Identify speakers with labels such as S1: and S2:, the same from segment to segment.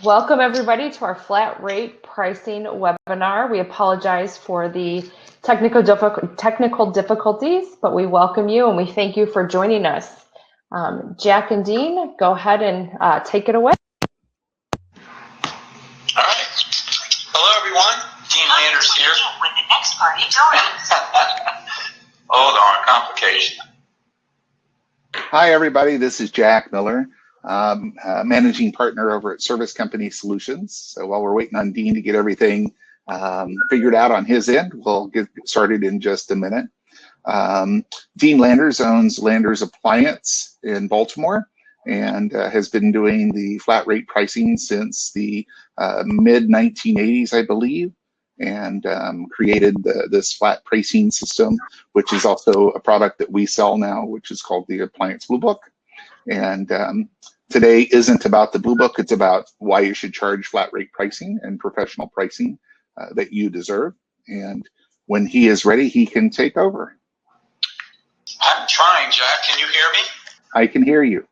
S1: Welcome everybody to our flat rate pricing webinar. We apologize for the technical difficulties, but we welcome you and we thank you for joining us. Jack and Dean, go ahead and take it away.
S2: All right. Hello everyone. Dean Landers here. With the next party joining. Hold on, complication.
S3: Hi everybody, this is Jack Miller. Managing partner over at Service Company Solutions. So while we're waiting on Dean to get everything figured out on his end, we'll get started in just a minute. Dean Landers owns Landers Appliance in Baltimore and has been doing the flat rate pricing since the mid-1980s, I believe, and created this flat pricing system, which is also a product that we sell now, which is called the Appliance Blue Book. And today isn't about the Blue Book, it's about why you should charge flat rate pricing and professional pricing that you deserve. And when he is ready, he can take over.
S2: I'm trying, Jack. Can you hear me?
S3: I can hear you.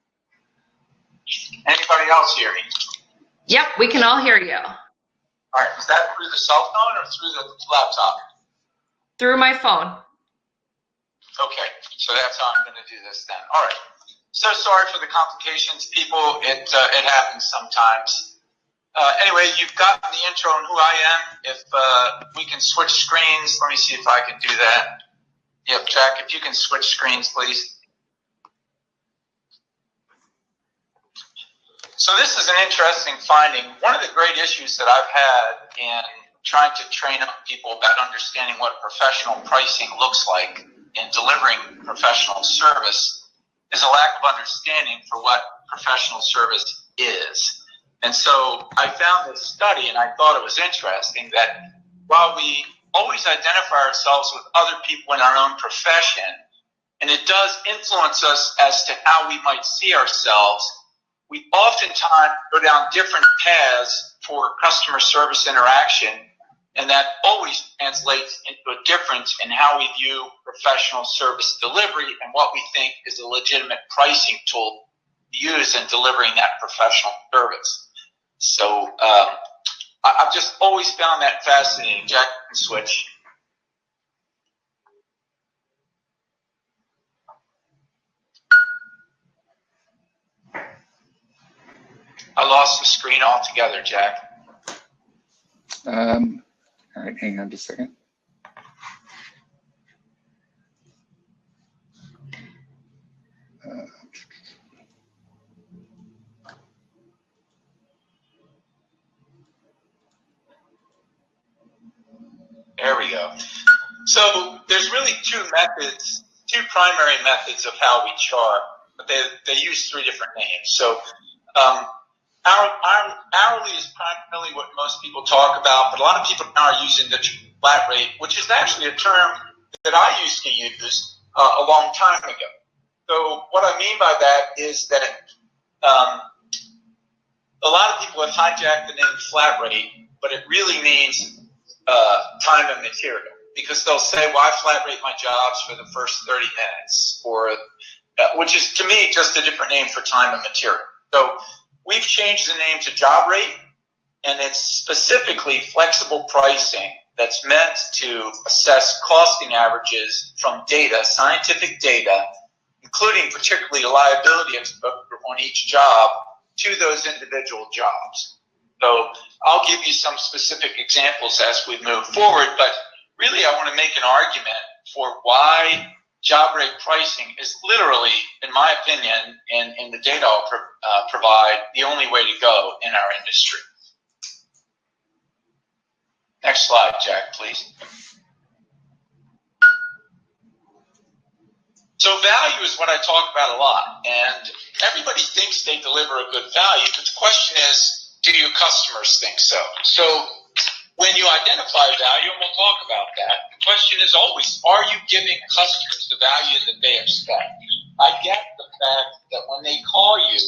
S2: Anybody else hear me?
S1: Yep, we can all hear you.
S2: All right. Was that through the cell phone or through the laptop?
S1: Through my phone.
S2: Okay, so that's how I'm going to do this then. All right. So sorry for the complications, people. It happens sometimes. Anyway, you've gotten the intro on who I am. If we can switch screens, let me see if I can do that. Yep, Jack, if you can switch screens, please. So this is an interesting finding. One of the great issues that I've had in trying to train up people about understanding what professional pricing looks like in delivering professional service is a lack of understanding for what professional service is. And so I found this study and I thought it was interesting that while we always identify ourselves with other people in our own profession, and it does influence us as to how we might see ourselves, we oftentimes go down different paths for customer service interaction, and that always translates into a difference in how we view professional service delivery and what we think is a legitimate pricing tool to use in delivering that professional service. So I've just always found that fascinating. Jack, you can switch. I lost the screen altogether, Jack.
S3: All right, hang on just a second.
S2: There we go. So there's really two primary methods of how we charge, but they use three different names. So hourly is primarily what most people talk about, but a lot of people now are using the flat rate, which is actually a term that I used to use a long time ago. So what I mean by that is that a lot of people have hijacked the name flat rate, but it really means time and material, because they'll say, well, I flat rate my jobs for the first 30 minutes, or which is to me just a different name for time and material. So we've changed the name to job rate, and it's specifically flexible pricing that's meant to assess costing averages from data, scientific data, including particularly the liability exposure on each job to those individual jobs. So I'll give you some specific examples as we move forward, but really I want to make an argument for why job rate pricing is literally, in my opinion, and in the data I'll provide, the only way to go in our industry. Next slide, Jack, please. So value is what I talk about a lot, and everybody thinks they deliver a good value, but the question is, do your customers think so? So when you identify value, and we'll talk about that, the question is always, are you giving customers the value that they expect? I get the fact that when they call you,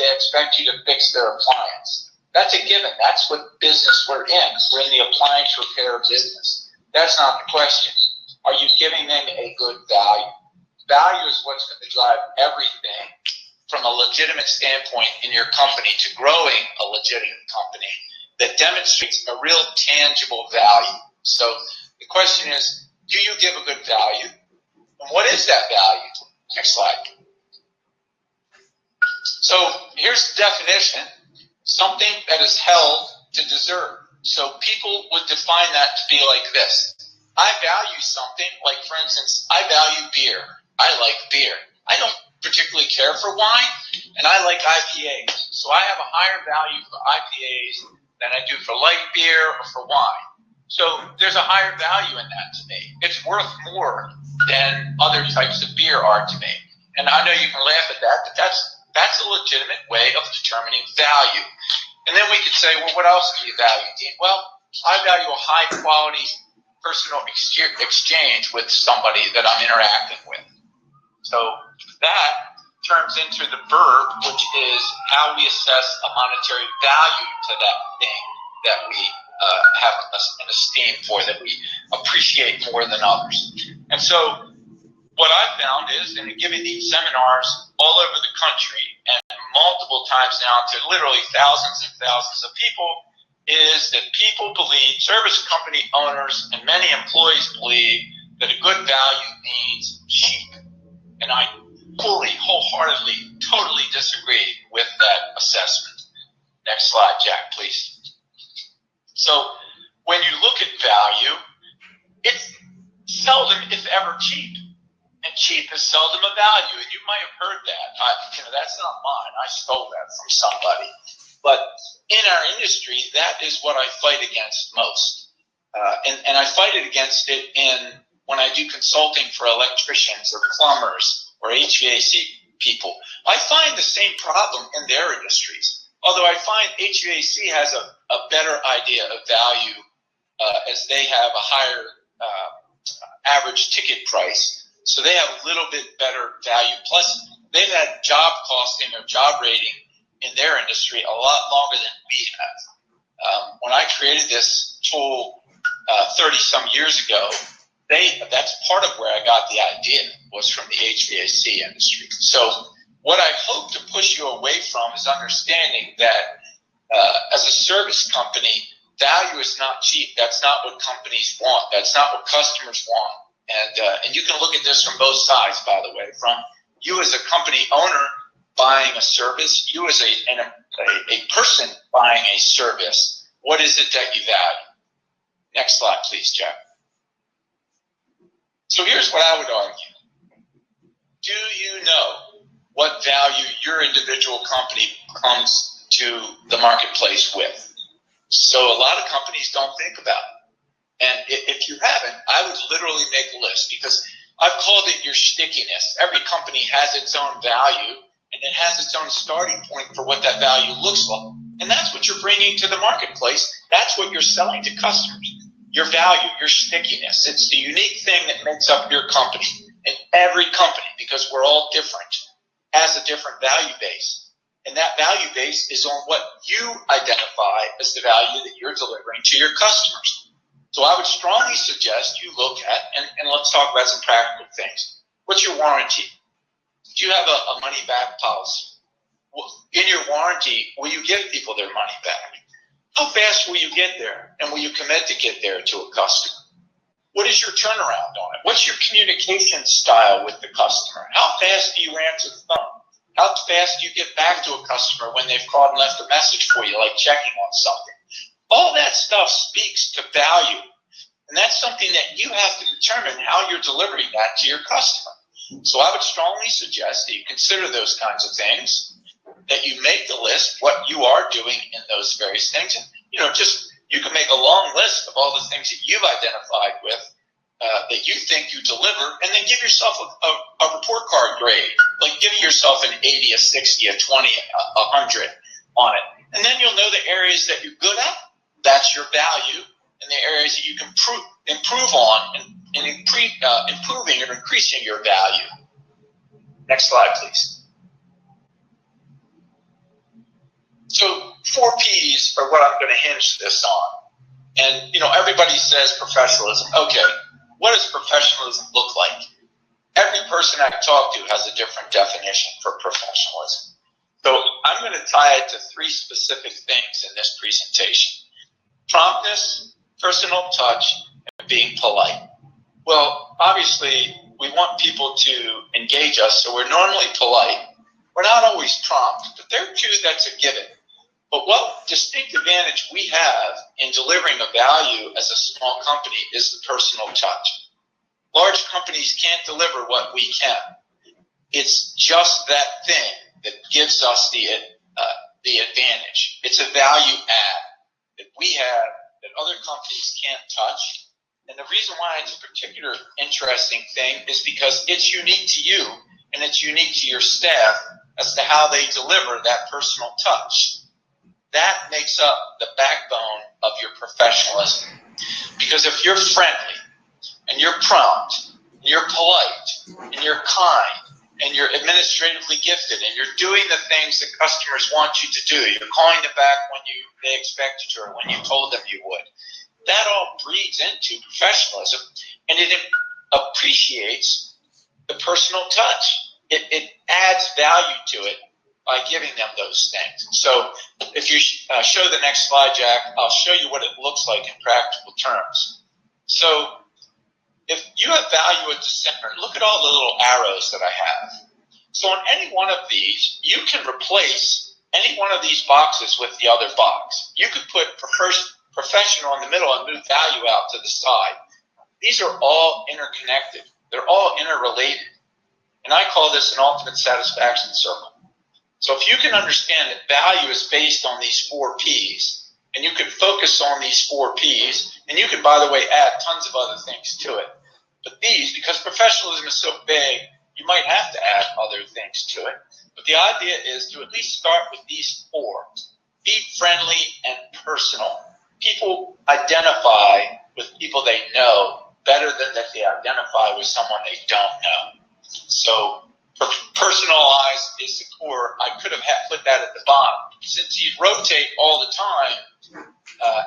S2: they expect you to fix their appliance. That's a given. That's what business we're in. We're in the appliance repair business. That's not the question. Are you giving them a good value? Value is what's going to drive everything from a legitimate standpoint in your company to growing a legitimate company that demonstrates a real tangible value. So the question is, do you give a good value? And what is that value? Next slide. So here's the definition: something that is held to deserve. So people would define that to be like this. I value something, like for instance, I value beer. I like beer. I don't particularly care for wine, and I like IPAs. So I have a higher value for IPAs than I do for light beer or for wine. So there's a higher value in that to me. It's worth more than other types of beer are to me. And I know you can laugh at that, but that's a legitimate way of determining value. And then we could say, well, what else do you value, Dean? Well, I value a high-quality personal exchange with somebody that I'm interacting with. So that turns into the verb, which is how we assess a monetary value to that thing that we have an esteem for, that we appreciate more than others. And so what I've found is, in giving these seminars all over the country and multiple times now to literally thousands and thousands of people, is that people believe, service company owners and many employees believe, that a good value means cheap. And I fully, wholeheartedly, totally disagree with that assessment. Next slide, Jack, please. So when you look at value, it's seldom, if ever, cheap. And cheap is seldom a value. And you might have heard that. That's not mine. I stole that from somebody. But in our industry, that is what I fight against most. And I fight it against it when I do consulting for electricians or plumbers or HVAC people. I find the same problem in their industries. Although I find HVAC has a better idea of value as they have a higher average ticket price. So they have a little bit better value. Plus, they've had job costing or job rating in their industry a lot longer than we have. When I created this tool 30-some years ago, that's part of where I got the idea, was from the HVAC industry. So what I hope to push you away from is understanding that as a service company, value is not cheap. That's not what companies want. That's not what customers want. And you can look at this from both sides, by the way, from you as a company owner buying a service, you as a person buying a service. What is it that you value? Next slide, please, Jack. So here's what I would argue. Do you know what value your individual company comes to the marketplace with? So a lot of companies don't think about it. And if you haven't, I would literally make a list, because I've called it your stickiness. Every company has its own value, and it has its own starting point for what that value looks like. And that's what you're bringing to the marketplace. That's what you're selling to customers. Your value, your stickiness. It's the unique thing that makes up your company. And every company, because we're all different, has a different value base. And that value base is on what you identify as the value that you're delivering to your customers. So I would strongly suggest you look at, and let's talk about some practical things. What's your warranty? Do you have a money-back policy? In your warranty, will you give people their money back? How fast will you get there? And will you commit to get there to a customer? What is your turnaround on it? What's your communication style with the customer? How fast do you answer the phone? How fast do you get back to a customer when they've called and left a message for you, like checking on something? All that stuff speaks to value. And that's something that you have to determine how you're delivering that to your customer. So I would strongly suggest that you consider those kinds of things, that you make the list, what you are doing in those various things. And, you can make a long list of all the things that you've identified with that you think you deliver, and then give yourself a report card grade. Like give yourself an 80, a 60, a 20, a 100 on it. And then you'll know the areas that you're good at. That's your value. And the areas that you can improve on and improving or increasing your value. Next slide, please. So 4 P's are what I'm going to hinge this on. And, everybody says professionalism. Okay, what does professionalism look like? every person I talk to has a different definition for professionalism. So I'm going to tie it to three specific things in this presentation: promptness, personal touch, and being polite. Well, obviously, we want people to engage us, so we're normally polite. We're not always prompt, but there too, that's a given. But what distinct advantage we have in delivering a value as a small company is the personal touch. Large companies can't deliver what we can. It's just that thing that gives us the advantage. It's a value add that we have that other companies can't touch. And the reason why it's a particular interesting thing is because it's unique to you and it's unique to your staff as to how they deliver that personal touch. That makes up the backbone of your professionalism. Because if you're friendly and you're prompt and you're polite and you're kind and you're administratively gifted and you're doing the things that customers want you to do, you're calling them back when they expected you or when you told them you would, that all breeds into professionalism, and it appreciates the personal touch. It adds value to it by giving them those things. So if you show the next slide, Jack, I'll show you what it looks like in practical terms. So if you have value at the center, look at all the little arrows that I have. So on any one of these, you can replace any one of these boxes with the other box. You could put professional in the middle and move value out to the side. These are all interconnected. They're all interrelated. And I call this an ultimate satisfaction circle. So if you can understand that value is based on these 4 Ps, and you can focus on these 4 Ps, and you can, by the way, add tons of other things to it. But these, because professionalism is so big, you might have to add other things to it. But the idea is to at least start with these 4. Be friendly and personal. People identify with people they know better than that they identify with someone they don't know. So personalized is the core. I could have put that at the bottom. Since you rotate all the time,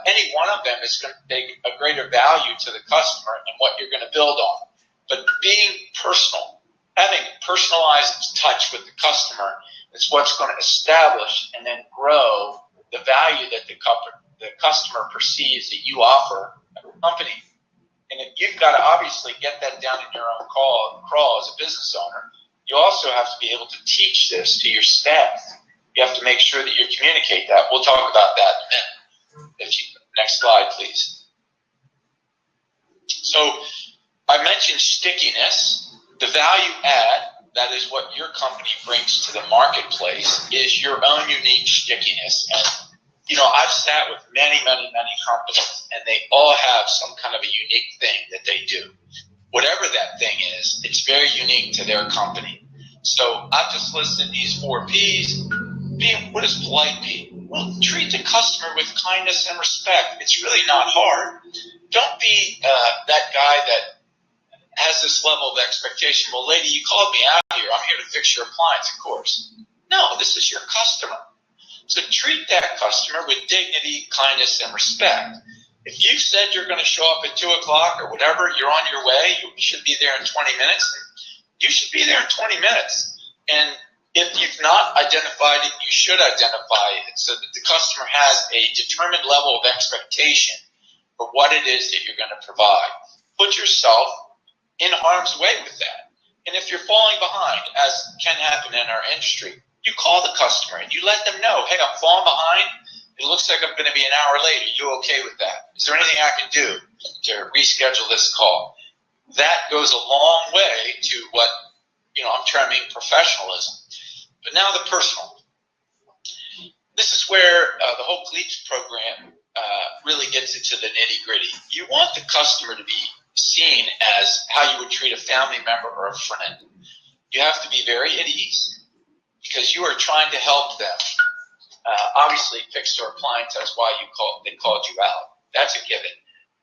S2: any one of them is going to take a greater value to the customer and what you're going to build on. But being personal, having personalized touch with the customer is what's going to establish and then grow the value that the customer perceives that you offer a company. And if you've got to obviously get that down in your own crawl as a business owner, you also have to be able to teach this to your staff. You have to make sure that you communicate that. We'll talk about that in a minute. Next slide, please. So I mentioned stickiness. The value add, that is what your company brings to the marketplace, is your own unique stickiness. And you know, I've sat with many companies, and they all have some kind of a unique thing that they do. Whatever that thing is, it's very unique to their company. So I've just listed these 4 Ps. What does polite mean? Well, treat the customer with kindness and respect. It's really not hard. Don't be that guy that has this level of expectation. Well, lady, you called me out here. I'm here to fix your appliance, of course. No, this is your customer. So treat that customer with dignity, kindness, and respect. If you said you're going to show up at 2 o'clock or whatever, you're on your way, you should be there in 20 minutes. You should be there in 20 minutes. And if you've not identified it, you should identify it so that the customer has a determined level of expectation for what it is that you're going to provide. Put yourself in harm's way with that. And if you're falling behind, as can happen in our industry, you call the customer and you let them know, hey, I'm falling behind. It looks like I'm going to be an hour late. Are you okay with that? Is there anything I can do to reschedule this call? That goes a long way to what, I'm terming professionalism. But now the personal. This is where the whole CLEAPS program really gets into the nitty-gritty. You want the customer to be seen as how you would treat a family member or a friend. You have to be very at ease, because you are trying to help them. Obviously, fix their appliance, that's why they called you out. That's a given.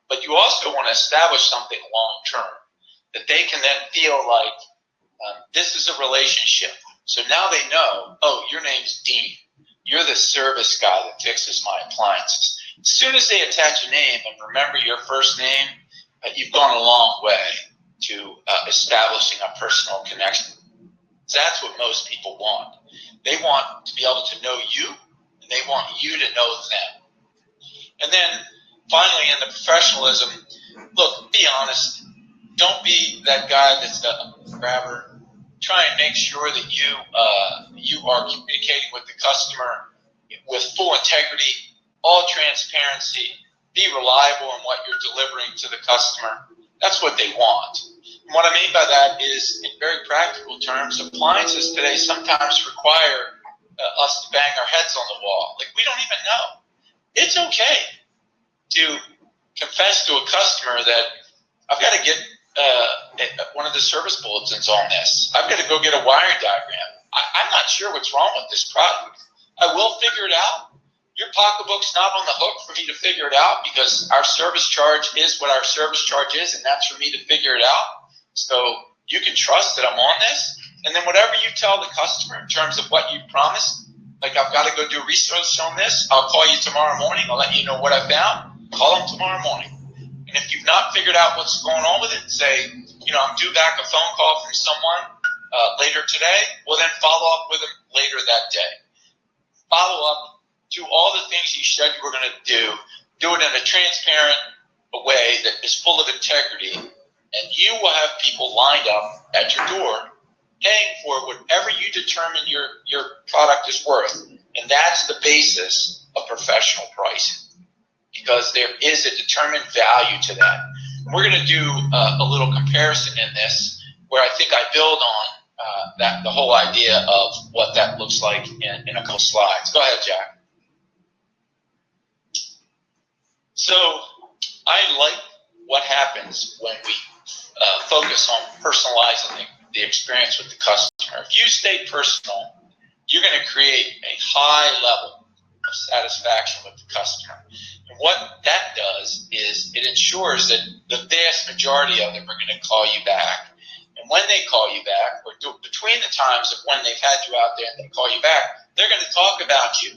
S2: But you also want to establish something long-term, that they can then feel like this is a relationship. So now they know, oh, your name's Dean. You're the service guy that fixes my appliances. As soon as they attach a name and remember your first name, you've gone a long way to establishing a personal connection. That's what most people want. They want to be able to know you, and they want you to know them. And then finally, in the professionalism, look, be honest. Don't be that guy that's a grabber. Try and make sure that you are communicating with the customer with full integrity, all transparency. Be reliable in what you're delivering to the customer. That's what they want. And what I mean by that is, in very practical terms, appliances today sometimes require us to bang our heads on the wall. Like, we don't even know. It's okay to confess to a customer that I've got to get one of the service bulletins on this. I've got to go get a wiring diagram. I'm not sure what's wrong with this product. I will figure it out. Your pocketbook's not on the hook for me to figure it out, because our service charge is what our service charge is, and that's for me to figure it out. So you can trust that I'm on this. And then whatever you tell the customer in terms of what you promised, like, I've got to go do research on this, I'll call you tomorrow morning, I'll let you know what I found. Call them tomorrow morning. And if you've not figured out what's going on with it, say, I'm due back a phone call from someone later today, well, then follow up with them later that day. Follow up, do all the things you said you were going to do it in a transparent way that is full of integrity, and you will have people lined up at your door paying for whatever you determine your product is worth. And that's the basis of professional pricing, because there is a determined value to that. And we're going to do a little comparison in this, where I think I build on the whole idea of what that looks like in a couple slides. Go ahead, Jack. So I like what happens when we focus on personalizing the experience with the customer. If you stay personal, you're going to create a high level of satisfaction with the customer. And what that does is it ensures that the vast majority of them are going to call you back. And when they call you back, or between the times of when they've had you out there and they call you back, they're going to talk about you.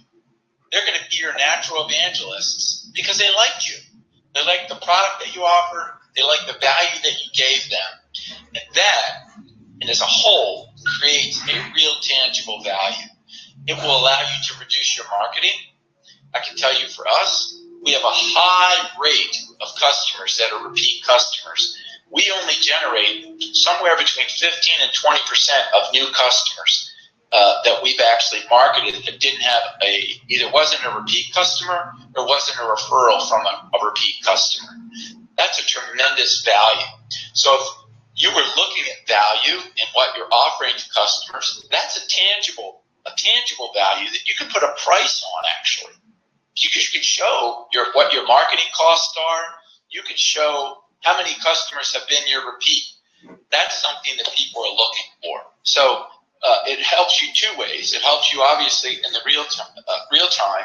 S2: They're going to be your natural evangelists because they liked you. They like the product that you offer. They like the value that you gave them. And that, and as a whole, creates a real tangible value. It will allow you to reduce your marketing. I can tell you, for us, we have a high rate of customers that are repeat customers. We only generate somewhere between 15 and 20% of new customers that we've actually marketed that didn't have either wasn't a repeat customer or wasn't a referral from a repeat customer. That's a tremendous value. So if you were looking at value in what you're offering to customers, that's a tangible value that you can put a price on, actually. You can show what your marketing costs are. You can show how many customers have been your repeat. That's something that people are looking for. So it helps you two ways. It helps you, obviously, in the real time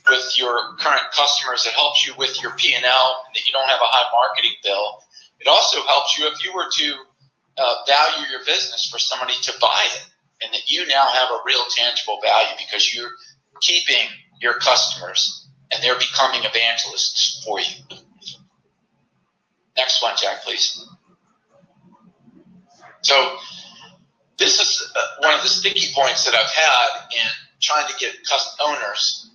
S2: with your current customers. It helps you with your P&L, that you don't have a high marketing bill. It also helps you if you were to value your business for somebody to buy it, and that you now have a real tangible value because you're keeping your customers and they're becoming evangelists for you. Next one, Jack, please. So this is one of the sticky points that I've had in trying to get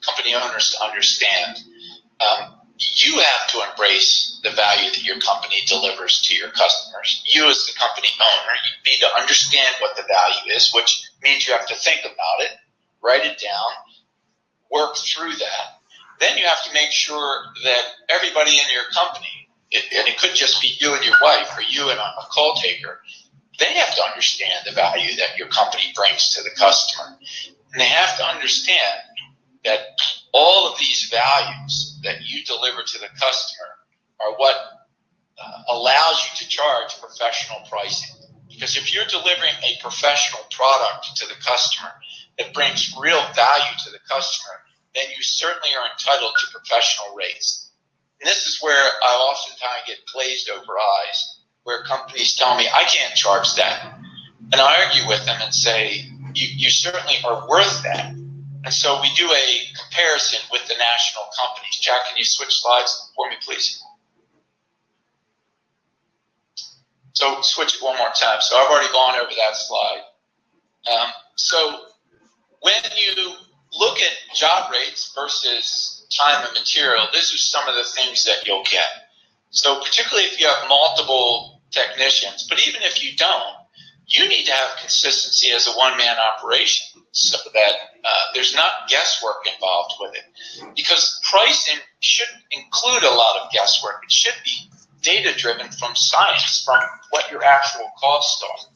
S2: company owners to understand. You have to embrace the value that your company delivers to your customers. You, as the company owner, you need to understand what the value is, which means you have to think about it, write it down, work through that. Then you have to make sure that everybody in your company, and it could just be you and your wife, or you and a call taker, they have to understand the value that your company brings to the customer. And they have to understand that all of these values that you deliver to the customer are what allows you to charge professional pricing. Because if you're delivering a professional product to the customer that brings real value to the customer, then you certainly are entitled to professional rates. And this is where I oftentimes get glazed over eyes, where companies tell me, I can't charge that. And I argue with them and say, you certainly are worth that. And so we do a comparison with the national companies. Jack, can you switch slides for me, please? So switch it one more time. So I've already gone over that slide. So when you look at job rates versus time and material, this is some of the things that you'll get. So particularly if you have multiple technicians, but even if you don't, you need to have consistency as a one-man operation so that there's not guesswork involved with it. Because pricing should include a lot of guesswork. It should be data-driven from science, from what your actual costs are.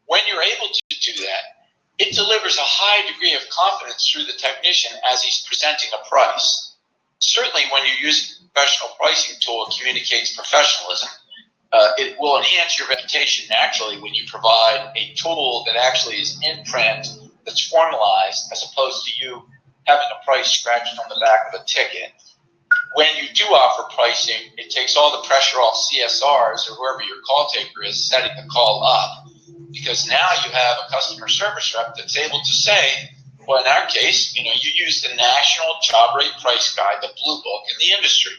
S2: When you're able to do that, it delivers a high degree of confidence through the technician as he's presenting a price. Certainly when you use a professional pricing tool, it communicates professionalism. It will enhance your reputation naturally when you provide a tool that actually is in print, that's formalized, as opposed to you having a price scratched on the back of a ticket. When you do offer pricing, it takes all the pressure off CSRs or whoever your call taker is setting the call up, because now you have a customer service rep that's able to say, well, in our case, you use the National Job Rate Price Guide, the Blue Book in the industry.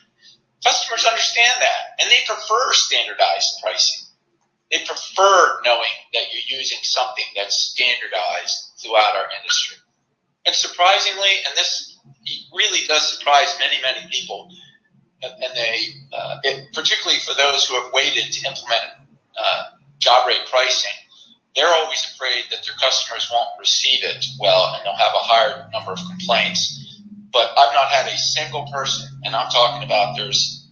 S2: Customers understand that, and they prefer standardized pricing. They prefer knowing that you're using something that's standardized throughout our industry. And surprisingly, and this really does surprise many, many people, and particularly for those who have waited to implement job rate pricing, they're always afraid that their customers won't receive it well and they'll have a higher number of complaints. But I've not had a single person, and I'm talking about there's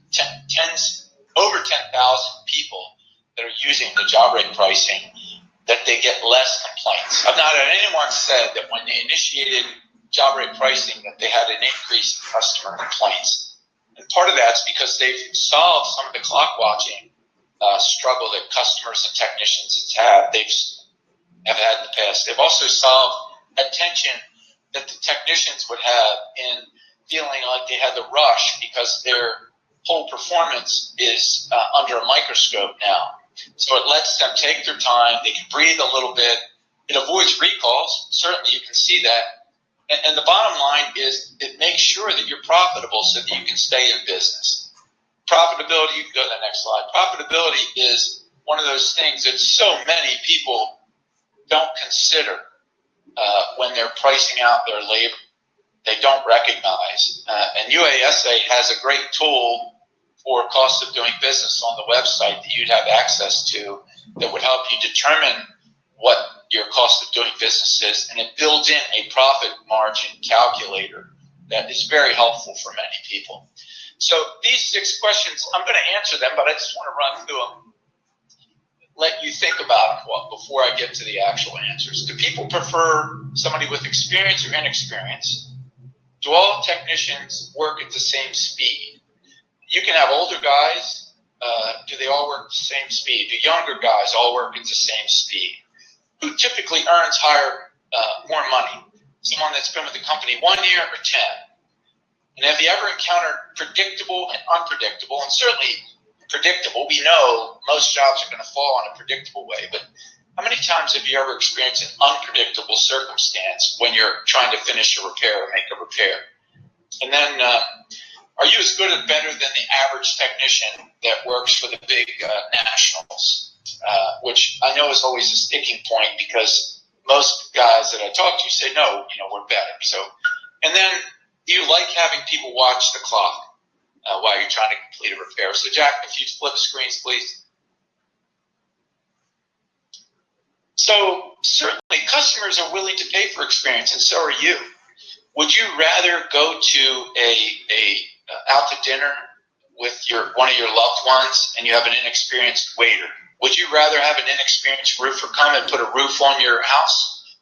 S2: over 10,000 people that are using the job rate pricing, that they get less complaints. I've not had anyone said that when they initiated job rate pricing that they had an increase in customer complaints. And part of that's because they've solved some of the clock watching struggle that customers and technicians have had in the past. They've also solved attention that the technicians would have in feeling like they had the rush because their whole performance is under a microscope now. So it lets them take their time. They can breathe a little bit. It avoids recalls. Certainly you can see that. And the bottom line is it makes sure that you're profitable so that you can stay in business. Profitability, you can go to the next slide. Profitability is one of those things that so many people don't consider when they're pricing out their labor. They don't recognize. And UASA has a great tool for cost of doing business on the website that you'd have access to that would help you determine what your cost of doing business is, and it builds in a profit margin calculator that is very helpful for many people. So these 6 questions, I'm going to answer them, but I just want to run through them, let you think about them before I get to the actual answers. Do people prefer somebody with experience or inexperience? Do all technicians work at the same speed? You can have older guys. Do they all work at the same speed? Do younger guys all work at the same speed? Who typically earns more money? Someone that's been with the company 1 year or 10? And have you ever encountered predictable and unpredictable? And certainly predictable, we know most jobs are going to fall in a predictable way, but how many times have you ever experienced an unpredictable circumstance when you're trying to finish a repair or make a repair? And then, are you as good or better than the average technician that works for the big nationals? Which I know is always a sticking point because most guys that I talk to say, no, we're better. So, and then do you like having people watch the clock while you're trying to complete a repair? So Jack, if you flip screens, please. So certainly customers are willing to pay for experience, and so are you. Would you rather go to out to dinner with one of your loved ones and you have an inexperienced waiter? Would you rather have an inexperienced roofer come and put a roof on your house?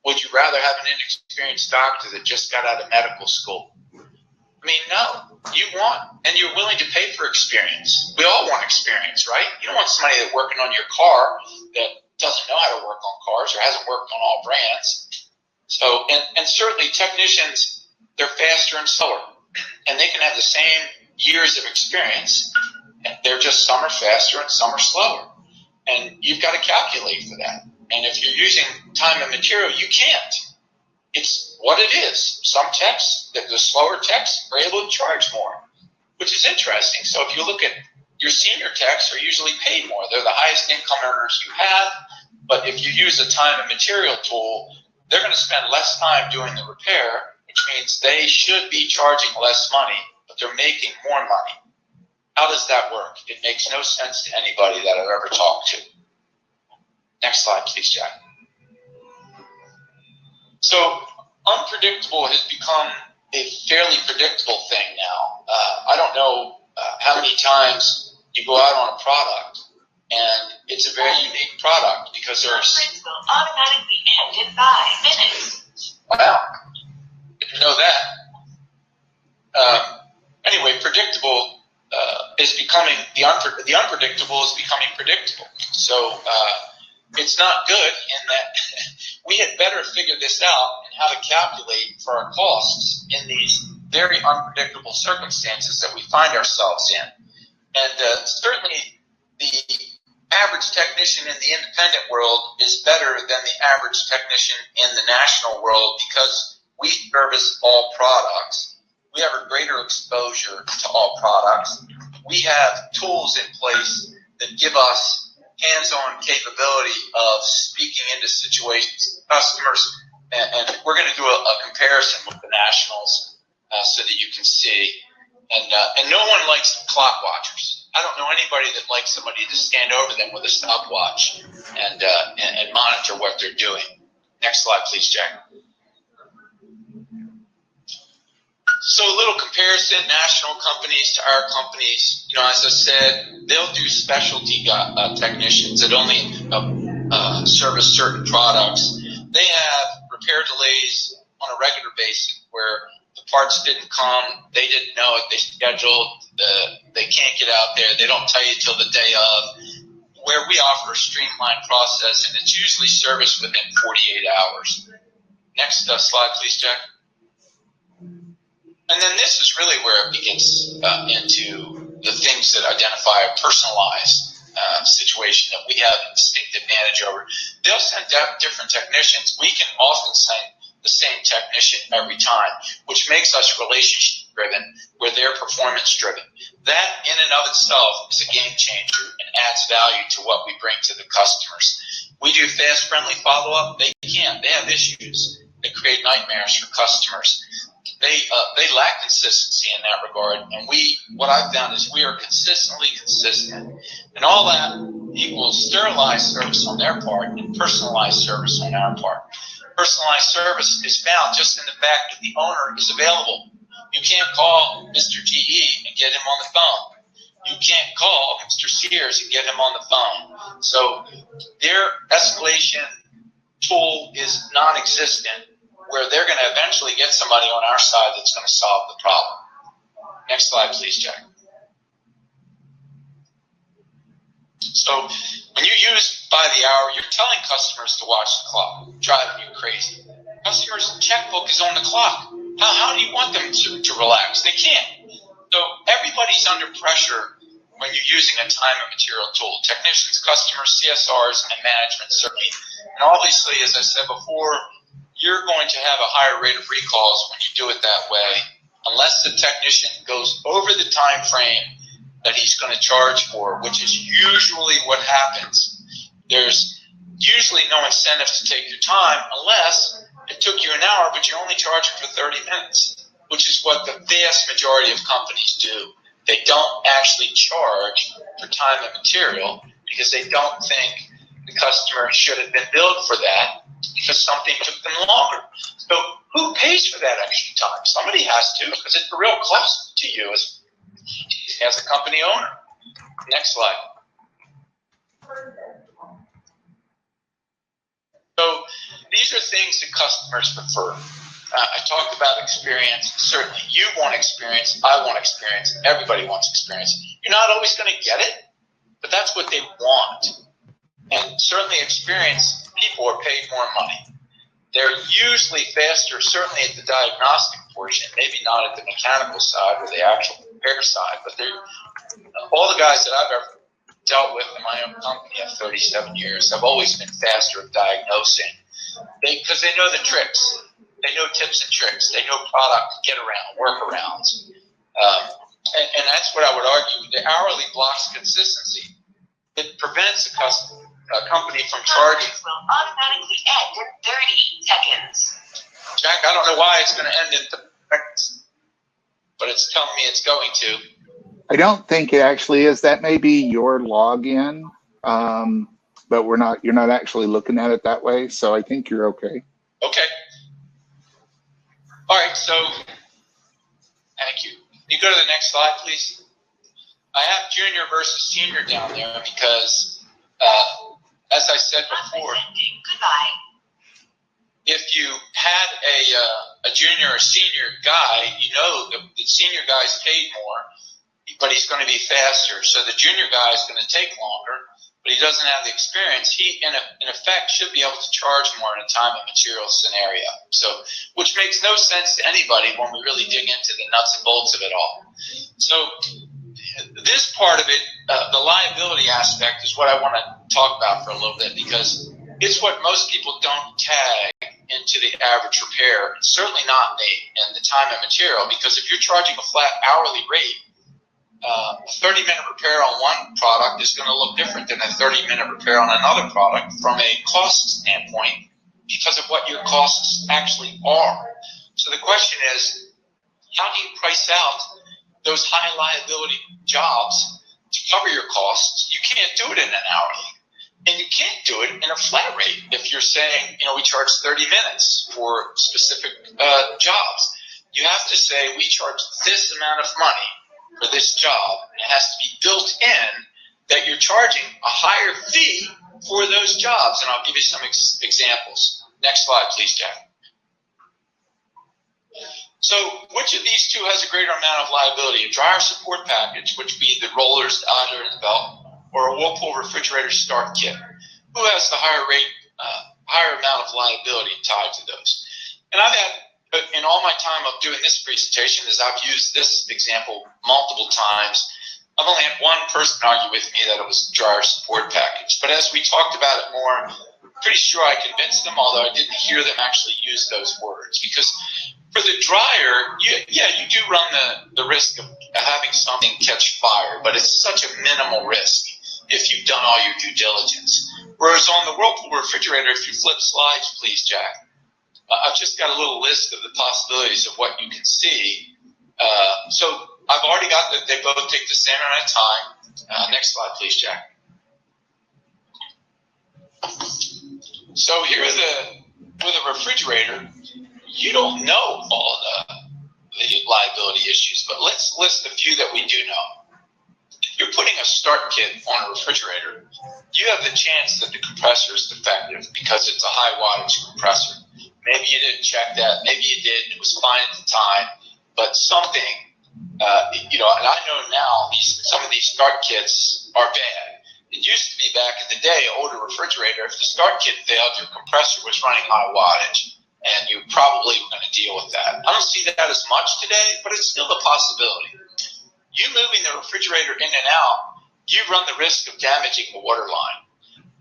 S2: Would you rather have an inexperienced doctor that just got out of medical school? I mean, no. You want, and you're willing to pay for experience. We all want experience, right? You don't want somebody that's working on your car that doesn't know how to work on cars or hasn't worked on all brands. So, and certainly technicians, they're faster and slower. And they can have the same years of experience. And they're just some are faster and some are slower. And you've got to calculate for that. And if you're using time and material, you can't. It's what it is. Some techs, the slower techs, are able to charge more, which is interesting. So if you look at Your senior techs are usually paid more. They're the highest income earners you have, but if you use a time and material tool, they're going to spend less time doing the repair, which means they should be charging less money, but they're making more money. How does that work? It makes no sense to anybody that I've ever talked to. Next slide, please, Jack. So unpredictable has become a fairly predictable thing now. I don't know how many times you go out on a product and it's a very unique product because there's...
S4: will automatically end in 5 minutes.
S2: Wow. Didn't know that. Anyway, predictable is becoming, the unpredictable is becoming predictable. So it's not good in that we had better figure this out and how to calculate for our costs in these very unpredictable circumstances that we find ourselves in. And certainly the average technician in the independent world is better than the average technician in the national world because we service all products. We have a greater exposure to all products. We have tools in place that give us hands-on capability of speaking into situations, customers, and we're going to do a comparison with the nationals so that you can see. And no one likes clock watchers. I don't know anybody that likes somebody to stand over them with a stopwatch and monitor what they're doing. Next slide, please, Jack. So a little comparison, national companies to our companies. You know, as I said, they'll do specialty technicians that only service certain products. They have repair delays on a regular basis where the parts didn't come, they didn't know it, they scheduled, they can't get out there, they don't tell you till the day of, where we offer a streamlined process, and it's usually serviced within 48 hours. Next slide, please, Jack. And then this is really where it gets into the things that identify a personalized situation that we have a distinct advantage over. They'll send different technicians. We can often send the same technician every time, which makes us relationship driven where they're performance driven. That in and of itself is a game changer and adds value to what we bring to the customers. We do fast, friendly follow-up. They can't. They have issues that create nightmares for customers. They lack consistency in that regard, and what I've found is we are consistently consistent, and all that equals sterilized service on their part and personalized service on our part. Personalized service is found just in the fact that the owner is available. You can't call Mr. GE and get him on the phone. You can't call Mr. Sears and get him on the phone. So their escalation tool is non-existent, where they're going to eventually get somebody on our side that's going to solve the problem. Next slide, please, Jack. So when you use by the hour, you're telling customers to watch the clock, driving you crazy. Customers' checkbook is on the clock. How do you want them to relax? They can't. So everybody's under pressure when you're using a time and material tool. Technicians, customers, CSRs, and management certainly. And obviously, as I said before, you're going to have a higher rate of recalls when you do it that way, unless the technician goes over the time frame that he's going to charge for, which is usually what happens. There's usually no incentive to take your time unless it took you an hour, but you're only charging for 30 minutes, which is what the vast majority of companies do. They don't actually charge for time and material because they don't think the customer should have been billed for that because something took them longer. So who pays for that extra time? Somebody has to, because it's a real cost to you as a company owner. Next slide. So these are things that customers prefer. I talked about experience. Certainly you want experience. I want experience. Everybody wants experience. You're not always going to get it, but that's what they want. And certainly experienced people are paid more money. They're usually faster, certainly at the diagnostic portion, maybe not at the mechanical side or the actual repair side, but they're all the guys that I've ever dealt with in my own company of 37 years have always been faster at diagnosing because they know the tricks. They know tips and tricks. They know product get around, workarounds. And that's what I would argue. The hourly block allows consistency. It prevents a company from charging.
S4: Conference will automatically end in 30 seconds.
S2: Jack, I don't know why it's going to end in 30 seconds, but it's telling me it's going to.
S3: I don't think it actually is. That may be your login, but you're not actually looking at it that way. So I think you're okay.
S2: Okay. All right, so thank you. Can you go to the next slide, please? I have junior versus senior down there because, as I said before,
S4: Goodbye.
S2: if you had a junior or senior guy, you know the senior guy's paid more, but he's going to be faster. So the junior guy is going to take longer, but he doesn't have the experience. He, in effect, should be able to charge more in a time and material scenario. So, which makes no sense to anybody when we really dig into the nuts and bolts of it all. So this part of it, the liability aspect, is what I want to talk about for a little bit, because it's what most people don't tag into the average repair. It's certainly not in the time and material, because if you're charging a flat hourly rate, a 30-minute repair on one product is going to look different than a 30-minute repair on another product from a cost standpoint because of what your costs actually are. So the question is, how do you price out those high liability jobs to cover your costs? You can't do it in an hourly. And you can't do it in a flat rate if you're saying, we charge 30 minutes for specific jobs. You have to say, we charge this amount of money for this job. It has to be built in that you're charging a higher fee for those jobs. And I'll give you some examples. Next slide, please, Jack. So which of these two has a greater amount of liability? A dryer support package, which would be the rollers, the idler, and the belt, or a Whirlpool refrigerator start kit? Who has the higher rate, higher amount of liability tied to those? And I've had, in all my time of doing this presentation, as I've used this example multiple times, I've only had one person argue with me that it was a dryer support package. But as we talked about it more, I'm pretty sure I convinced them, although I didn't hear them actually use those words. Because for the dryer, you do run the risk of having something catch fire, but it's such a minimal risk if you've done all your due diligence. Whereas on the Whirlpool refrigerator, if you flip slides, please, Jack, I've just got a little list of the possibilities of what you can see. So I've already got that they both take the same amount of time. Next slide, please, Jack. So here with a refrigerator, you don't know all the liability issues, but let's list a few that we do know. If you're putting a start kit on a refrigerator, you have the chance that the compressor is defective because it's a high wattage compressor. Maybe you didn't check that. Maybe you did. It was fine at the time. But something, and I know now some of these start kits are bad. It used to be back in the day, older refrigerator, if the start kit failed, your compressor was running high wattage, and you probably were going to deal with that. I don't see that as much today, but it's still a possibility. You moving the refrigerator in and out, you run the risk of damaging the water line.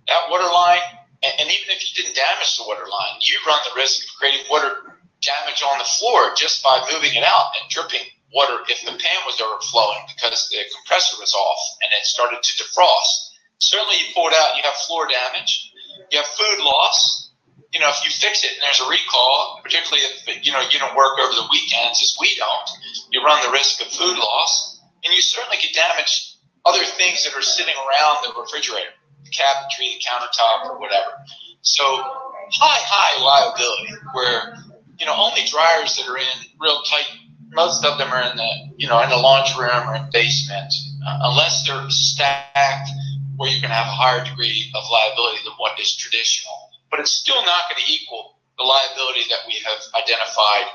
S2: That water line, and even if you didn't damage the water line, you run the risk of creating water damage on the floor just by moving it out and dripping water if the pan was overflowing because the compressor was off and it started to defrost. Certainly you pull it out, you have floor damage, you have food loss. If you fix it and there's a recall, particularly if you don't work over the weekends as we don't, you run the risk of food loss, and you certainly could damage other things that are sitting around the refrigerator, the cabinetry, the countertop, or whatever. So high liability, where only dryers that are in real tight. Most of them are in the in the laundry room or in the basement, unless they're stacked, where you can have a higher degree of liability than what is traditional. But it's still not going to equal the liability that we have identified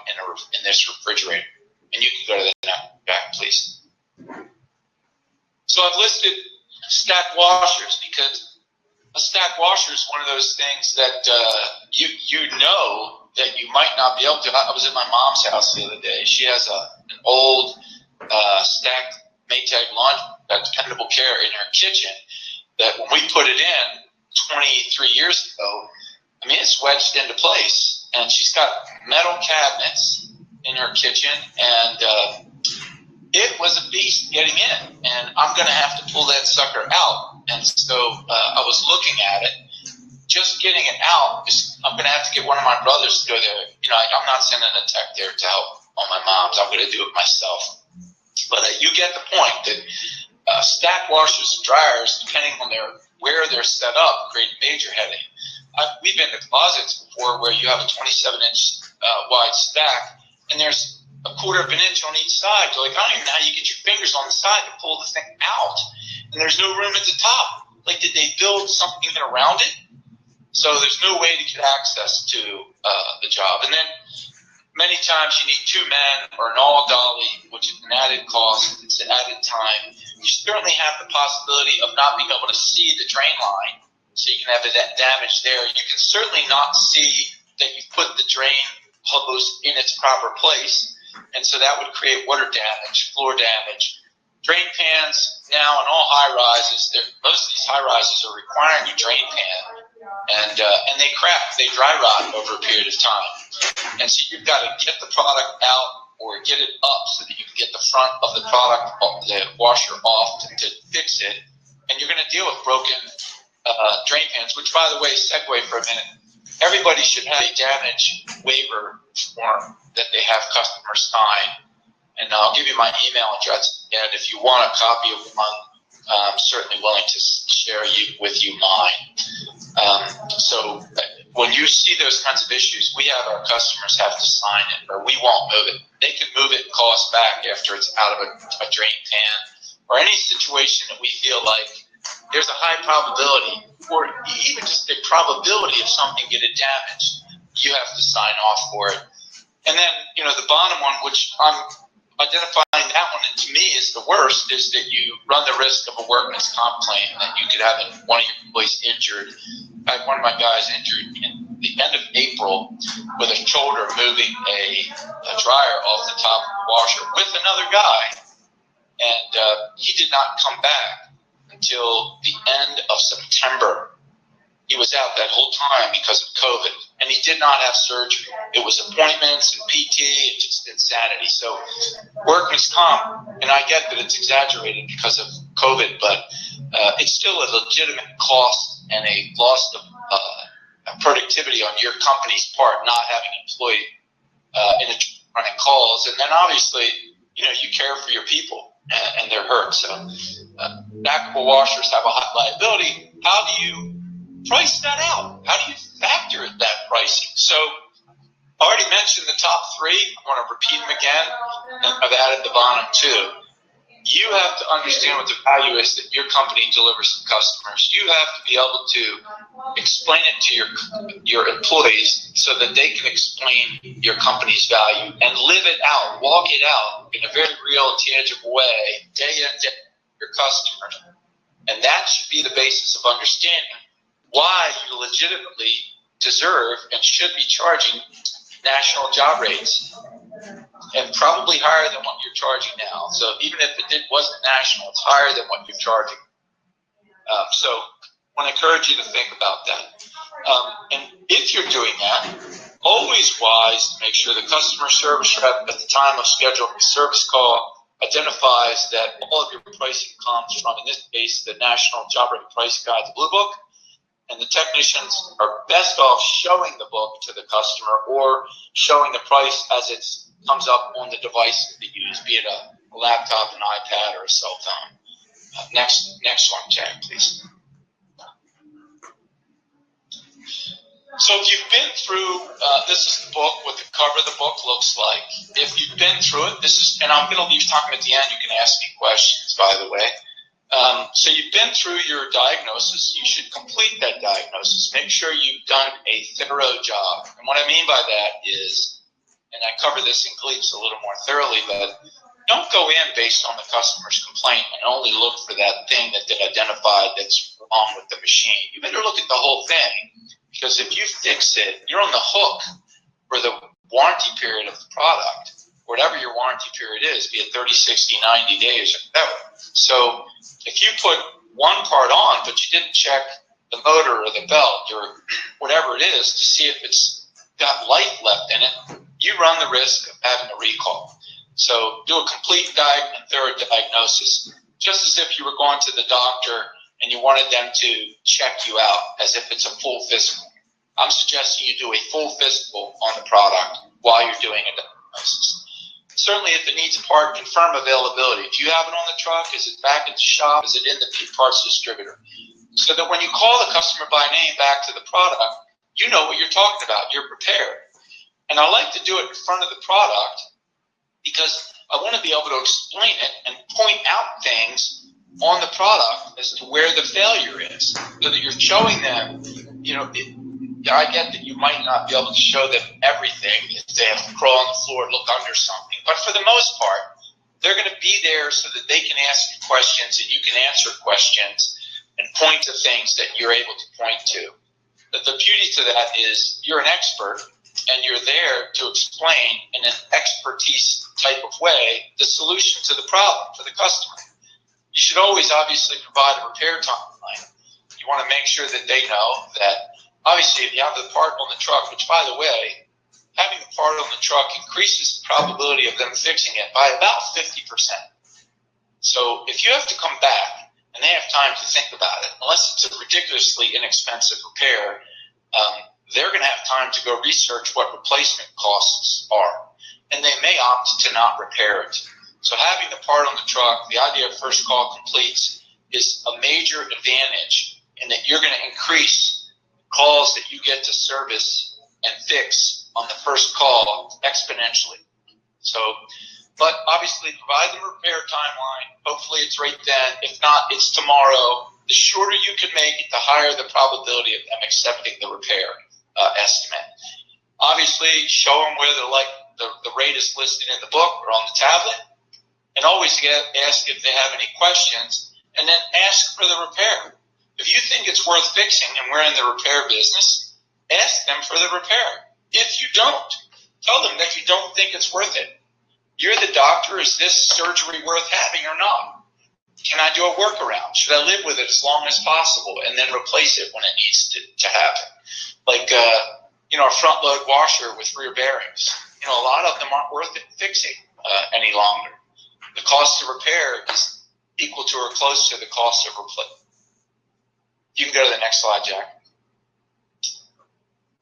S2: in this refrigerator. And you can go to the next back, please. So I've listed stacked washers because a stacked washer is one of those things that that you might not be able to. I was at my mom's house the other day. She has an old stacked Maytag laundry, dependable care in her kitchen that when we put it in 23 years ago, it's wedged into place. And she's got metal cabinets in her kitchen, and it was a beast getting in, and I'm going to have to pull that sucker out. And so I was looking at it. Just getting it out I'm going to have to get one of my brothers to go there. I'm not sending a tech there to help on my mom's. I'm going to do it myself. But you get the point that stack washers and dryers, depending on where they're set up, create major headache. We've been to closets before where you have a 27-inch wide stack, and there's a quarter of an inch on each side. You're like, I don't even know how you get your fingers on the side to pull the thing out, and there's no room at the top. Like, did they build something around it? So there's no way to get access to the job. And then many times you need 2 men or an all dolly, which is an added cost. It's an added time. You certainly have the possibility of not being able to see the drain line, so you can have that damage there. You can certainly not see that you put the drain hose in its proper place, and so that would create water damage, floor damage. Drain pans now in all high rises, most of these high rises are requiring a drain pan, and they crack, they dry rot over a period of time. And so you've got to get the product out or get it up so that you can get the front of the product, the washer off to fix it. And you're going to deal with broken drain pans, which, by the way, segue for a minute. Everybody should have a damage waiver form that they have customers sign. And I'll give you my email address. And if you want a copy of one, I'm certainly willing to share with you mine. So when you see those kinds of issues, we have our customers have to sign it, or we won't move it. They can move it and call us back after it's out of a drain pan, or any situation that we feel like there's a high probability, or even just the probability of something getting damaged. You have to sign off for it. And then, the bottom one, which I'm identifying that one, and to me is the worst, is that you run the risk of a workman's comp claim that you could have one of your employees injured. I had one of my guys injured in the end of April with a shoulder moving a dryer off the top of the washer with another guy, and he did not come back until the end of September. He was out that whole time because of COVID, and he did not have surgery. It was appointments and PT and just insanity. So workman's comp, and I get that it's exaggerated because of COVID, but it's still a legitimate cost and a loss of productivity on your company's part, not having an employee running calls. And then obviously, you care for your people and they're hurt. So backable washers have a high liability. How do you price that out? How do you factor that pricing? So I already mentioned the top 3. I want to repeat them again, and I've added the bottom 2. You have to understand what the value is that your company delivers to customers. You have to be able to explain it to your employees so that they can explain your company's value and live it out, walk it out in a very real, tangible way, day in, day out with your customers. And that should be the basis of understanding why you legitimately deserve and should be charging national job rates, and probably higher than what you're charging now. So even if it wasn't national, it's higher than what you're charging. So I want to encourage you to think about that. And if you're doing that, always wise to make sure the customer service rep at the time of scheduling a service call identifies that all of your pricing comes from, in this case, the National Job Rate Price Guide, the Blue Book. And the technicians are best off showing the book to the customer or showing the price as it comes up on the device that you use, be it a laptop, an iPad, or a cell phone. Next one, Jack, please. So if you've been through, this is the book, what the cover of the book looks like. If you've been through it, and I'm going to leave time at the end. You can ask me questions, by the way. So you've been through your diagnosis. You should complete that diagnosis. Make sure you've done a thorough job. And what I mean by that is, and I cover this in GLEAPS a little more thoroughly, but don't go in based on the customer's complaint and only look for that thing that they identified that's wrong with the machine. You better look at the whole thing, because if you fix it, you're on the hook for the warranty period of the product, whatever your warranty period is, be it 30, 60, 90 days, or whatever. So if you put one part on, but you didn't check the motor or the belt or whatever it is to see if it's got life left in it, you run the risk of having a recall. So do a complete and thorough diagnosis, just as if you were going to the doctor and you wanted them to check you out as if it's a full physical. I'm suggesting you do a full physical on the product while you're doing a diagnosis. Certainly, if it needs a part, confirm availability. Do you have it on the truck? Is it back at the shop? Is it in the parts distributor? So that when you call the customer by name back to the product, you know what you're talking about. You're prepared. And I like to do it in front of the product because I want to be able to explain it and point out things on the product as to where the failure is, so that you're showing them, I get that you might not be able to show them everything if they have to crawl on the floor and look under something. But for the most part, they're going to be there so that they can ask you questions and you can answer questions and point to things that you're able to point to. But the beauty to that is you're an expert and you're there to explain in an expertise type of way the solution to the problem for the customer. You should always obviously provide a repair timeline. You want to make sure that they know that obviously if you have the part on the truck, which by the way, having the part on the truck increases the probability of them fixing it by about 50%. So if you have to come back and they have time to think about it, unless it's a ridiculously inexpensive repair, they're going to have time to go research what replacement costs are. And they may opt to not repair it. So having the part on the truck, the idea of first call completes, is a major advantage in that you're going to increase calls that you get to service and fix on the first call exponentially. So, but obviously provide the repair timeline. Hopefully it's right then. If not, it's tomorrow. The shorter you can make it, the higher the probability of them accepting the repair estimate. Obviously, show them where the rate is listed in the book or on the tablet, and always ask if they have any questions, and then ask for the repair. If you think it's worth fixing and we're in the repair business, ask them for the repair. If you don't, tell them that you don't think it's worth it. You're the doctor. Is this surgery worth having or not? Can I do a workaround? Should I live with it as long as possible and then replace it when it needs to happen? Like, a front load washer with rear bearings. A lot of them aren't worth it fixing any longer. The cost to repair is equal to or close to the cost of replacement. You can go to the next slide, Jack.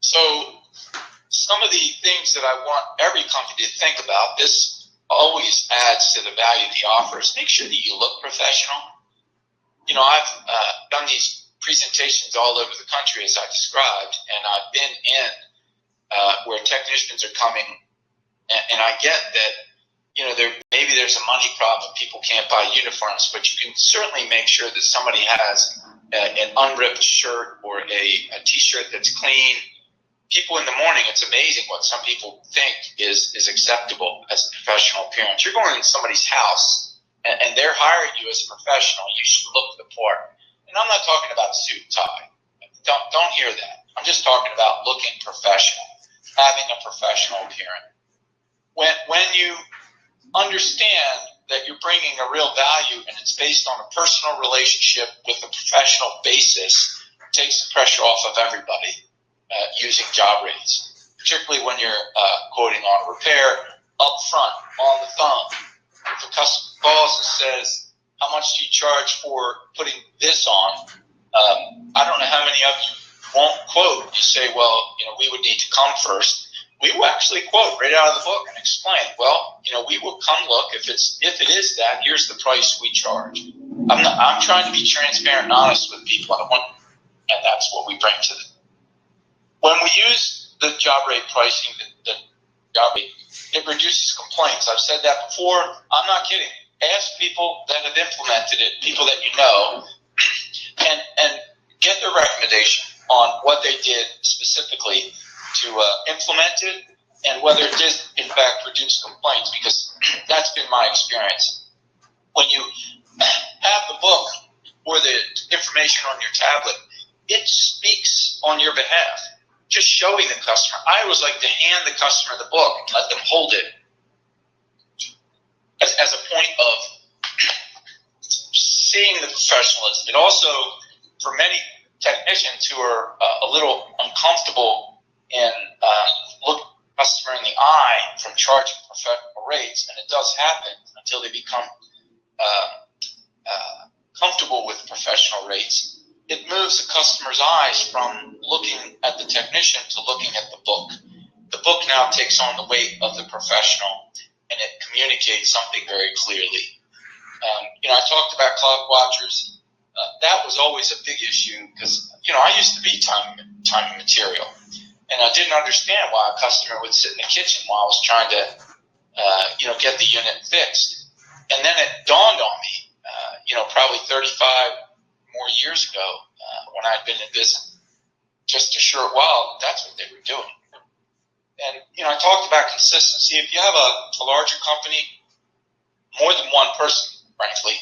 S2: So some of the things that I want every company to think about, this always adds to the value of the offers. Make sure that you look professional. I've done these presentations all over the country as I described, and I've been in where technicians are coming, and I get that maybe there's a money problem, people can't buy uniforms, but you can certainly make sure that somebody has an unripped shirt or a t-shirt that's clean. People in the morning, it's amazing what some people think is acceptable as a professional appearance. You're going to somebody's house and they're hiring you as a professional. You should look the part. And I'm not talking about a suit and tie. Don't hear that. I'm just talking about looking professional, having a professional appearance. When you understand that you're bringing a real value and it's based on a personal relationship with a professional basis, it takes the pressure off of everybody using job rates, particularly when you're quoting on a repair up front on the phone. If a customer calls and says, how much do you charge for putting this on? I don't know how many of you won't quote. You say, well, we would need to come first. We will actually quote right out of the book and explain, well, we will come look. If it is that, here's the price we charge. I'm trying to be transparent and honest with people. And that's what we bring to them. When we use the job rate pricing, the job rate, it reduces complaints. I've said that before. I'm not kidding. Ask people that have implemented it, people that you know, and get their recommendation on what they did specifically to implement it and whether it did, in fact, reduce complaints, because that's been my experience. When you have the book or the information on your tablet, it speaks on your behalf. Just showing the customer. I always like to hand the customer the book and let them hold it as a point of seeing the professionalism. It also, for many technicians who are a little uncomfortable in customer in the eye from charging professional rates, and it does happen until they become comfortable with professional rates. It moves the customer's eyes from looking at the technician to looking at the book. The book now takes on the weight of the professional, and it communicates something very clearly. I talked about clock watchers. That was always a big issue because, I used to be time and material, and I didn't understand why a customer would sit in the kitchen while I was trying to, get the unit fixed. And then it dawned on me, probably 35 more years ago, when I'd been in business just a short while, that's what they were doing. And, I talked about consistency. If you have a larger company, more than one person, frankly,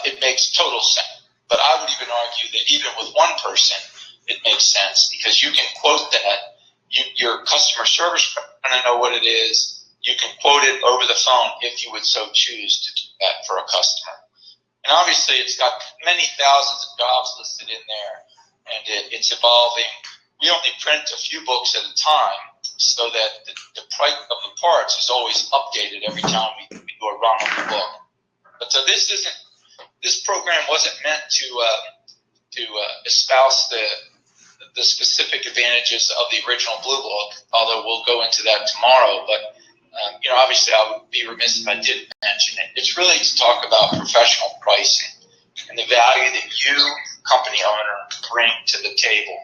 S2: it makes total sense. But I would even argue that even with one person, it makes sense because you can quote that. Your customer service is going to know what it is. You can quote it over the phone if you would so choose to do that for a customer. And obviously, it's got many thousands of jobs listed in there, and it's evolving. We only print a few books at a time so that the price of the parts is always updated every time we do a run on the book. But so this program wasn't meant to espouse the specific advantages of the original Blue Book, although we'll go into that tomorrow. But obviously, I would be remiss if I didn't mention it. It's really to talk about professional pricing and the value that you, company owner, bring to the table.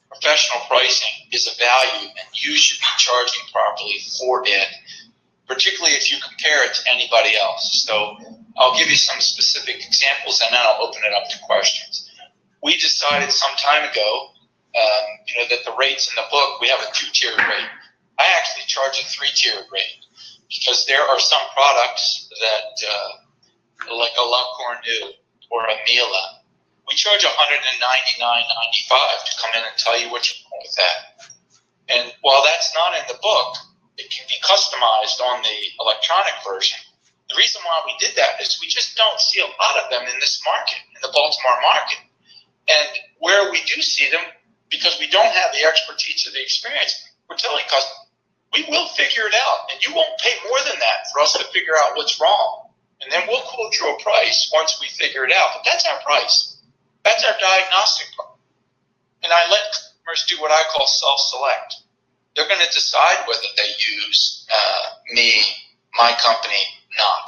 S2: Professional pricing is a value, and you should be charging properly for it, particularly if you compare it to anybody else. So I'll give you some specific examples, and then I'll open it up to questions. We decided some time ago, that the rates in the book, we have a 2-tiered rate. I actually charge a 3-tiered rate because there are some products that, like a La Cornue or a Miele, we charge $199.95 to come in and tell you what you want with that. And while that's not in the book, it can be customized on the electronic version. The reason why we did that is we just don't see a lot of them in this market, in the Baltimore market. And where we do see them, because we don't have the expertise or the experience, we're telling customers, we will figure it out, and you won't pay more than that for us to figure out what's wrong. And then we'll quote you a price once we figure it out. But that's our price. That's our diagnostic price. And I let customers do what I call self-select. They're going to decide whether they use me, my company, not.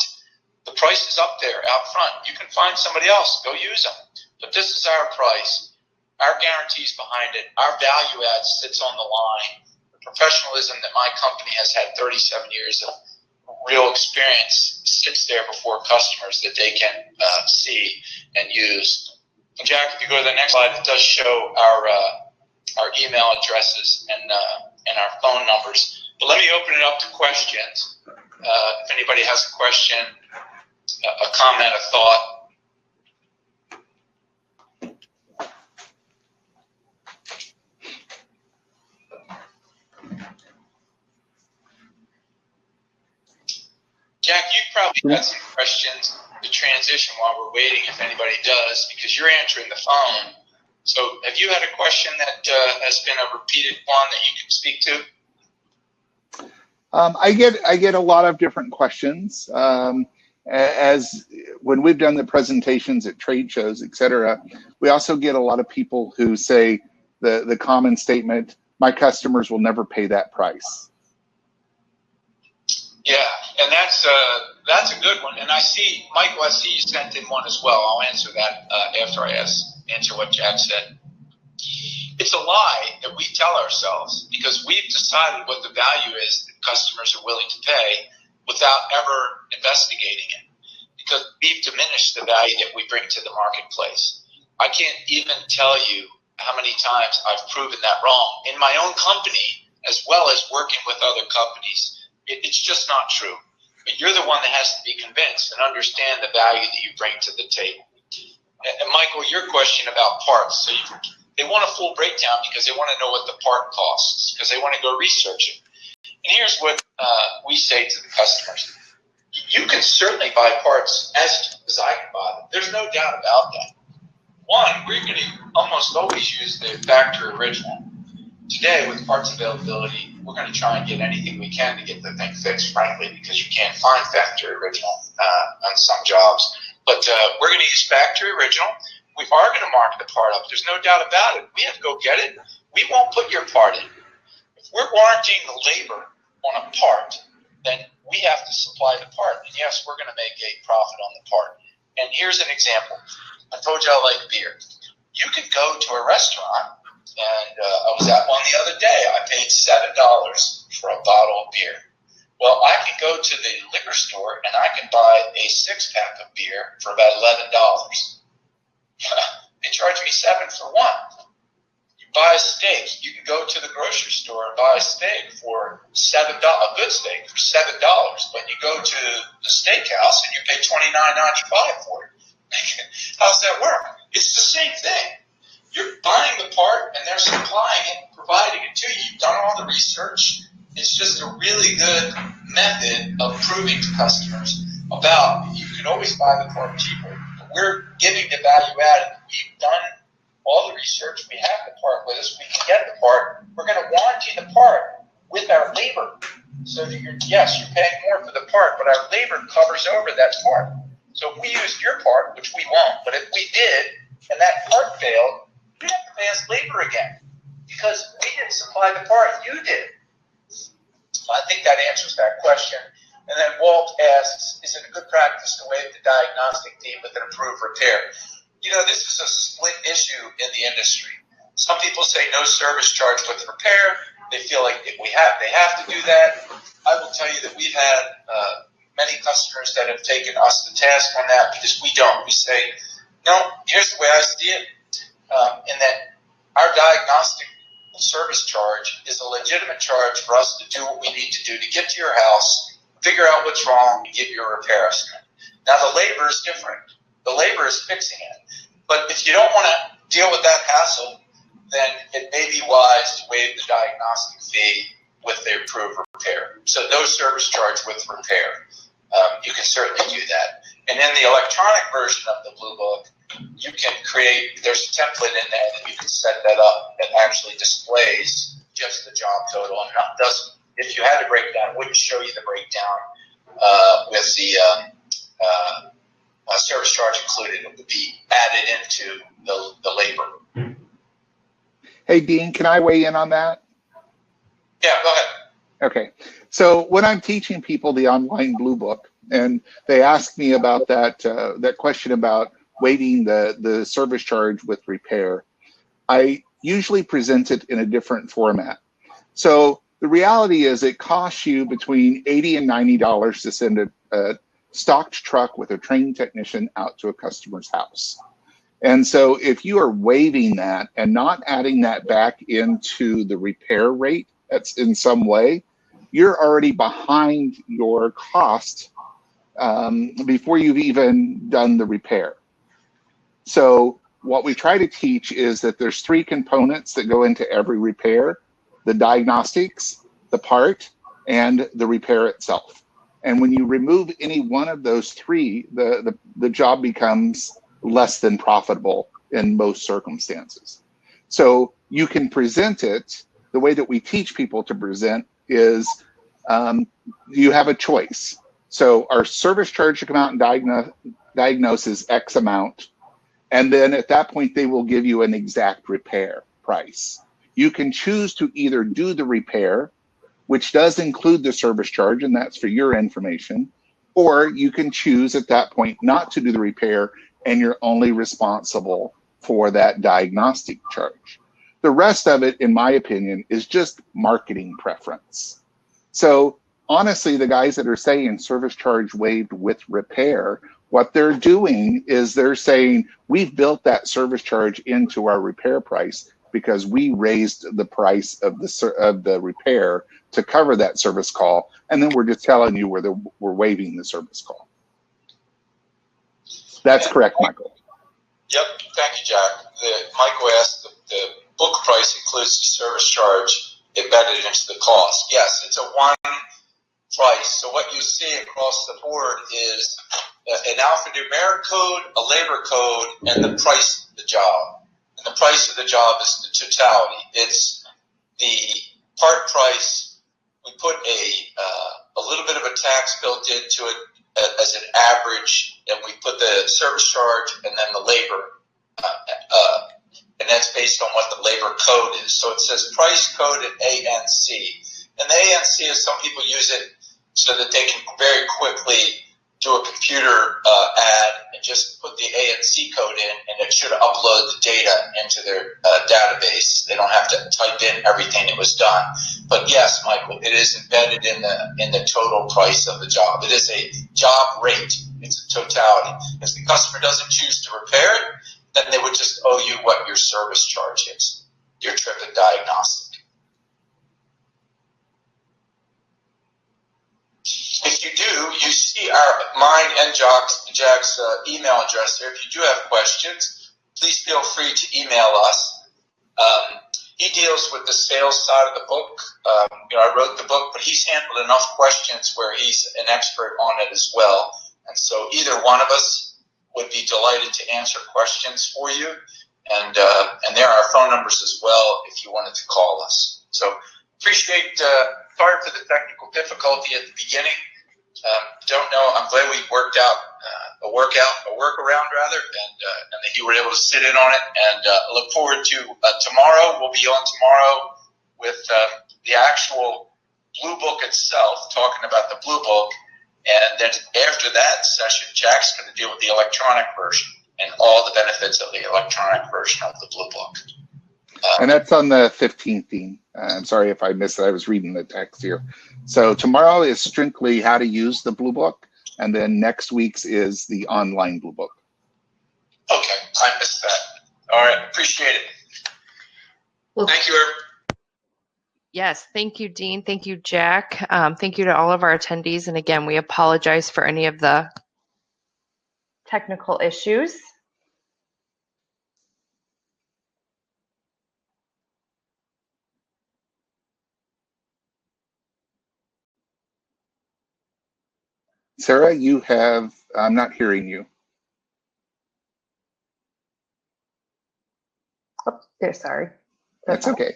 S2: The price is up there out front. You can find somebody else. Go use them. But this is our price. Our guarantees behind it. Our value add sits on the line. The professionalism that my company has had 37 years of real experience sits there before customers that they can see and use. And Jack, if you go to the next slide, it does show our email addresses and our phone numbers. But let me open it up to questions. If anybody has a question, a comment, a thought. Jack, you probably got some questions to transition while we're waiting, if anybody does, because you're answering the phone. So have you had a question that has been a repeated one that you can speak to?
S3: I get a lot of different questions. As when we've done the presentations at trade shows, et cetera, we also get a lot of people who say the common statement, my customers will never pay that price.
S2: Yeah, and that's a good one. And I see, Michael, I see you sent in one as well. I'll answer that after I answer what Jack said. It's a lie that we tell ourselves because we've decided what the value is that customers are willing to pay without ever investigating it because we've diminished the value that we bring to the marketplace. I can't even tell you how many times I've proven that wrong in my own company as well as working with other companies. It's just not true. But you're the one that has to be convinced and understand the value that you bring to the table. And Michael, your question about parts. So they want a full breakdown because they want to know what the part costs because they want to go research it. And here's what we say to the customers. You can certainly buy parts as I can buy them. There's no doubt about that. One, we're going to almost always use the factory original. Today, with parts availability, we're going to try and get anything we can to get the thing fixed, frankly, because you can't find factory original on some jobs. But we're going to use factory original. We are going to mark the part up. There's no doubt about it. We have to go get it. We won't put your part in. If we're warranting the labor on a part, then we have to supply the part. And yes, we're going to make a profit on the part. And here's an example. I told you I like beer. You could go to a restaurant, and I was at one the other day. I paid $7 for a bottle of beer. Well, I can go to the liquor store, and I can buy a 6-pack of beer for about $11. They charge me $7 for one. You buy a steak. You can go to the grocery store and buy a steak for $7, a good steak for $7. But you go to the steakhouse and you pay $29.95 for it. How's that work? It's the same thing. You're buying the part and they're supplying it, providing it to you. You've done all the research. It's just a really good method of proving to customers about you can always buy the part cheaper. We're giving the value added. We've done all the research. We have the part with us. We can get the part. We're going to warranty the part with our labor. So that you're paying more for the part, but our labor covers over that part. So if we used your part, which we won't, but if we did, and that part failed, we have to pay us labor again because we didn't supply the part, you did. I think that answers that question. And then Walt asks, is it a good practice to waive the diagnostic fee with an approved repair? You know, this is a split issue in the industry. Some people say no service charge with repair. They feel like they have to do that. I will tell you that we've had many customers that have taken us to task on that because we don't. We say, no, here's the way I see it, in that our diagnostic service charge is a legitimate charge for us to do what we need to do to get to your house, figure out what's wrong, and give you a repair estimate. Now, the labor is different. The labor is fixing it. But if you don't want to deal with that hassle, then it may be wise to waive the diagnostic fee with the approved repair. So no service charge with repair. You can certainly do that. And in the electronic version of the Blue Book, you can there's a template in there that you can set that up that actually displays just the job total. And if you had to break down, it wouldn't show you the breakdown with the service charge included. It would be added into the labor.
S3: Hey, Dean, can I weigh in on that?
S2: Yeah, go ahead.
S3: Okay. So when I'm teaching people the online Blue Book, and they ask me about that question about waiving the service charge with repair, I usually present it in a different format. So the reality is it costs you between $80 and $90 to send a stocked truck with a trained technician out to a customer's house. And so if you are waiving that and not adding that back into the repair rate that's in some way, you're already behind your cost before you've even done the repair. So what we try to teach is that there's 3 components that go into every repair: the diagnostics, the part, and the repair itself. And when you remove any one of those 3, the job becomes less than profitable in most circumstances. So you can present it, the way that we teach people to present is you have a choice. So our service charge to come out and diagnose is X amount. And then at that point, they will give you an exact repair price. You can choose to either do the repair, which does include the service charge, and that's for your information, or you can choose at that point not to do the repair, and you're only responsible for that diagnostic charge. The rest of it, in my opinion, is just marketing preference. So honestly, the guys that are saying service charge waived with repair, what they're doing is they're saying, we've built that service charge into our repair price because we raised the price of the repair to cover that service call, and then we're just telling you we're waiving the service call. That's correct, Michael.
S2: Yep, thank you, Jack. Michael asked the book price includes the service charge embedded into the cost. Yes, it's a one price. So what you see across the board is an alphanumeric code, a labor code, and the price of the job. And the price of the job is the totality. It's the part price, we put a little bit of a tax built into it as an average, and we put the service charge and then the labor, and that's based on what the labor code is. So it says price code at ANC, and the ANC is, some people use it so that they can very quickly do a computer ad and just put the ANC code in, and it should upload the data into their database. They don't have to type in everything that was done. But yes, Michael, it is embedded in the total price of the job. It is a job rate. It's a totality. If the customer doesn't choose to repair it, then they would just owe you what your service charge is, your trip and diagnostic. If you do, you see mine and Jack's email address there. If you do have questions, please feel free to email us. He deals with the sales side of the book. I wrote the book, but he's handled enough questions where he's an expert on it as well. And so either one of us would be delighted to answer questions for you. And there are phone numbers as well if you wanted to call us. So appreciate, sorry for the technical difficulty at the beginning. Don't know. I'm glad we worked out a workaround rather, and that you were able to sit in on it. And look forward to tomorrow. We'll be on tomorrow with the actual Blue Book itself, talking about the Blue Book. And then after that session, Jack's going to deal with the electronic version and all the benefits of the electronic version of the Blue Book.
S3: And that's on the 15th, Dean. I'm sorry if I missed it. I was reading the text here. So tomorrow is strictly how to use the Blue Book, and then next week's is the online Blue Book.
S2: Okay, I missed that. All right, appreciate it.
S1: Well,
S2: Thank you, everyone.
S1: yes, thank you, Dean. Thank you, Jack. Thank you to all of our attendees. And again, we apologize for any of the technical issues.
S3: Sarah, you have, I'm not hearing you.
S1: Oh, there, sorry.
S3: That's okay.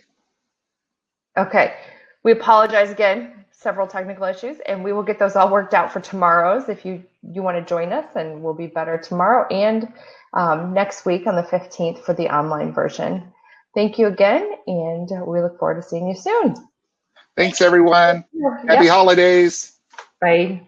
S1: Okay, we apologize again, several technical issues, and we will get those all worked out for tomorrow's if you want to join us, and we'll be better tomorrow and next week on the 15th for the online version. Thank you again, and we look forward to seeing you soon.
S3: Thanks, everyone. Happy holidays.
S1: Bye.